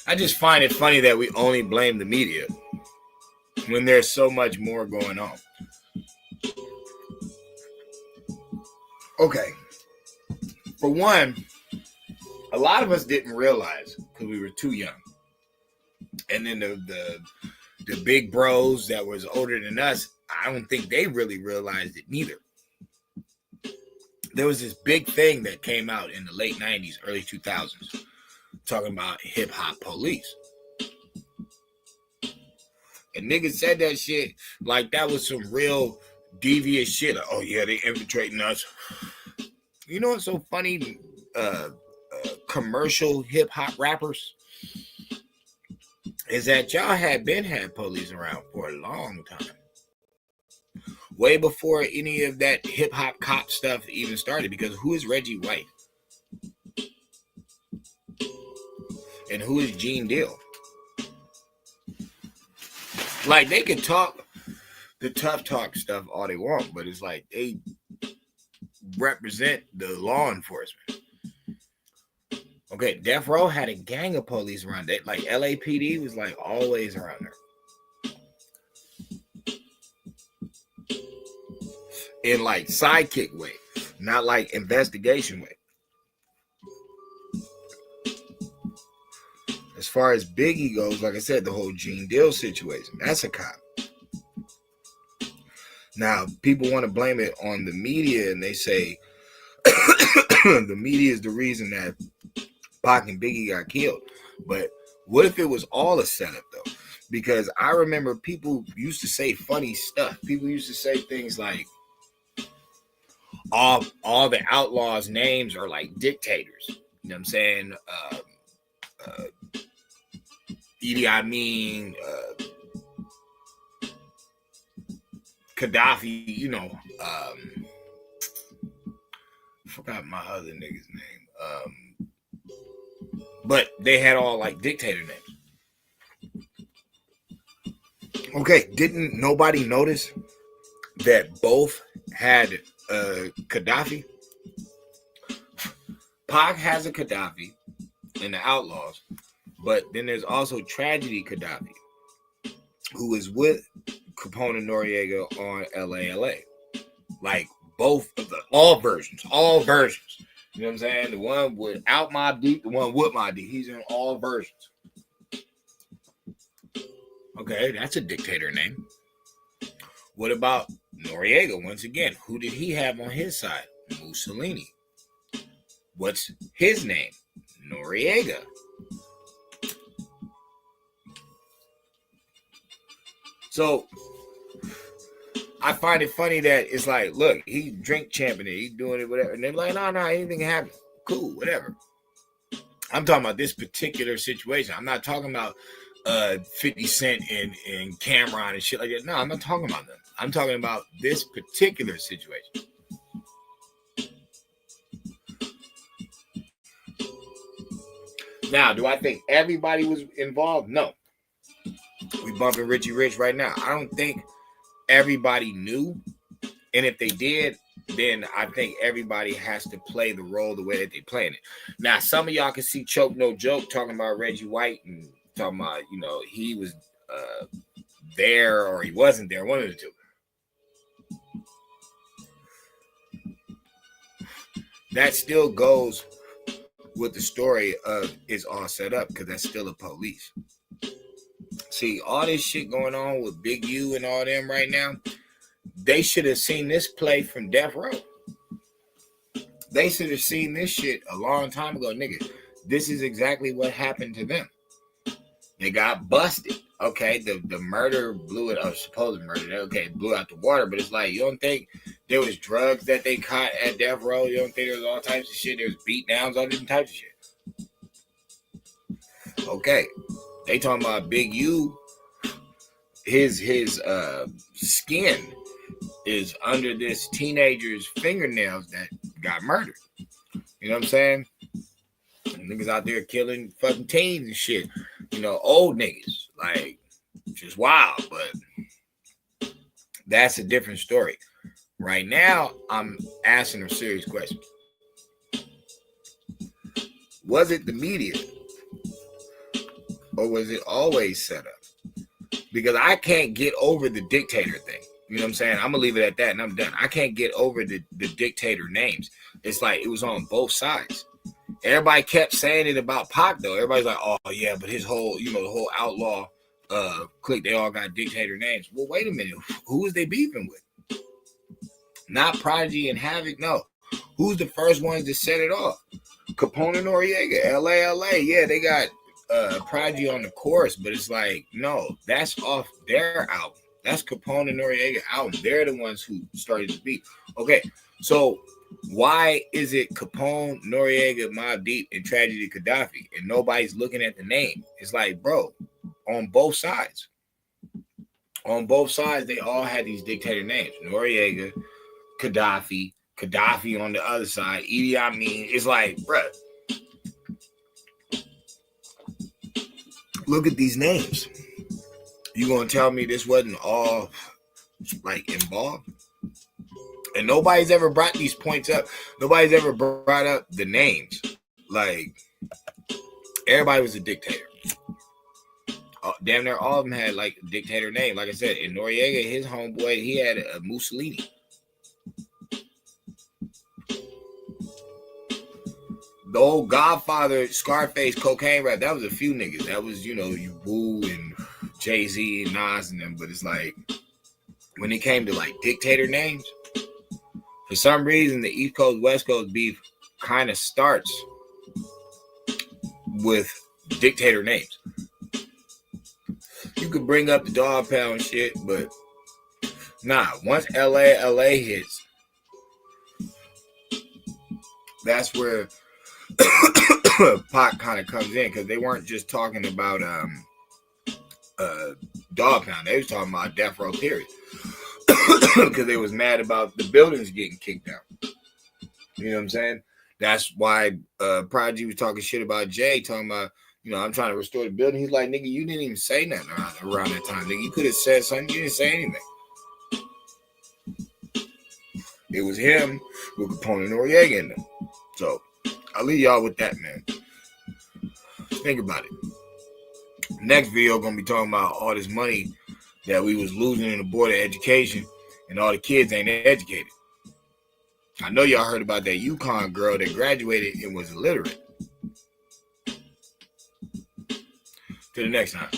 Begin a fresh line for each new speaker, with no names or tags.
I just find it funny that we only blame the media when there's so much more going on. Okay, for one, a lot of us didn't realize because we were too young, and then the big bros that was older than us, I don't think they really realized it neither. There was this big thing that came out in the late 90s, early 2000s, talking about hip hop police. And niggas said that shit like that was some real devious shit. Like, oh yeah, they infiltrating us. You know what's so funny? Commercial hip hop rappers is that y'all had police around for a long time. Way before any of that hip hop cop stuff even started, because who is Reggie White? And who is Gene Deal? Like, they can talk the tough talk stuff all they want, but it's like they represent the law enforcement. Okay, Death Row had a gang of police around it. Like, LAPD was like always around there. In like sidekick way, not like investigation way. As far as Biggie goes, like I said, the whole Gene Deal situation, that's a cop. Now, people want to blame it on the media, and they say the media is the reason that Pac and Biggie got killed. But what if it was all a setup, though? Because I remember people used to say funny stuff. People used to say things like, all the outlaws' names are like dictators. You know what I'm saying? Idi Amin, Gaddafi, you know, I forgot my other nigga's name. But they had all like dictator names. Okay, didn't nobody notice that both had Gaddafi? Pac has a Gaddafi in the Outlaws, but then there's also Tragedy Gaddafi, who is with Capone and Noriega on LALA. Like both of all versions. You know what I'm saying? The one without Mobb Deep, the one with Mobb Deep. He's in all versions. Okay, that's a dictator name. What about Noriega? Once again, who did he have on his side? Mussolini. What's his name? Noriega. So I find it funny that it's like, look, he drink championing, he's doing it, whatever. And they're like, no, anything can happen. Cool, whatever. I'm talking about this particular situation. I'm not talking about 50 Cent and Cameron and shit like that. No, I'm not talking about them. I'm talking about this particular situation. Now, do I think everybody was involved? No. We bumping Richie Rich right now. I don't think everybody knew. And if they did, then I think everybody has to play the role the way that they playing it. Now, some of y'all can see Choke No Joke talking about Reggie White and talking about, you know, he was there or he wasn't there, one of the two. That still goes with the story of it's all set up because that's still a police. See, all this shit going on with Big U and all them right now, they should have seen this play from Death Row. They should have seen this shit a long time ago, nigga. This is exactly what happened to them. They got busted. Okay, the murder blew it, or supposed murder, okay, blew out the water, but it's like, you don't think there was drugs that they caught at Death Row? You don't think there was all types of shit? There was beat downs, all different types of shit. Okay, they talking about Big U. His skin is under this teenager's fingernails that got murdered. You know what I'm saying? Niggas out there killing fucking teens and shit. You know, old niggas. Like, just wild. But that's a different story. Right now, I'm asking a serious question. Was it the media or was it always set up? Because I can't get over the dictator thing. You know what I'm saying? I'm gonna leave it at that, and I'm done. I can't get over the dictator names. It's like it was on both sides. Everybody kept saying it about Pac though. Everybody's like, oh yeah, but his whole, the whole outlaw clique, they all got dictator names. Well, wait a minute. Who is they beefing with? Not Prodigy and Havoc, no. Who's the first ones to set it off? Capone and Noriega, LA. Yeah, they got Prodigy on the chorus, but it's like, no, that's off their album. That's Capone and Noriega album. They're the ones who started the beat. Okay, so why is it Capone, Noriega, Mobb Deep, and Tragedy Gaddafi, and nobody's looking at the name? It's like, bro, on both sides, they all had these dictator names. Noriega, Gaddafi on the other side, Idi Amin. It's like, bro, look at these names. You gonna tell me this wasn't all like involved? And nobody's ever brought these points up. Nobody's ever brought up the names. Like, everybody was a dictator. Damn near all of them had like a dictator name. Like I said, in Noriega, his homeboy, he had a Mussolini. The old Godfather, Scarface, cocaine rap, that was a few niggas. That was, you Wu and Jay-Z and Nas and them. But it's like, when it came to like dictator names, for some reason, the East Coast, West Coast beef kind of starts with dictator names. You could bring up the Dog Pound shit, but nah, once LA hits, that's where Pac kind of comes in, because they weren't just talking about Dog Pound. They was talking about Death Row period. Because they was mad about the buildings getting kicked down. You know what I'm saying? That's why Prodigy was talking shit about Jay, talking about, I'm trying to restore the building. He's like, nigga, you didn't even say nothing around that time. Nigga, you could have said something. You didn't say anything. It was him with Capone and Noriega in them. So I'll leave y'all with that, man. Think about it. Next video, gonna be talking about all this money that we was losing in the board of education, and all the kids ain't educated. I know y'all heard about that UConn girl that graduated and was illiterate. Till the next time.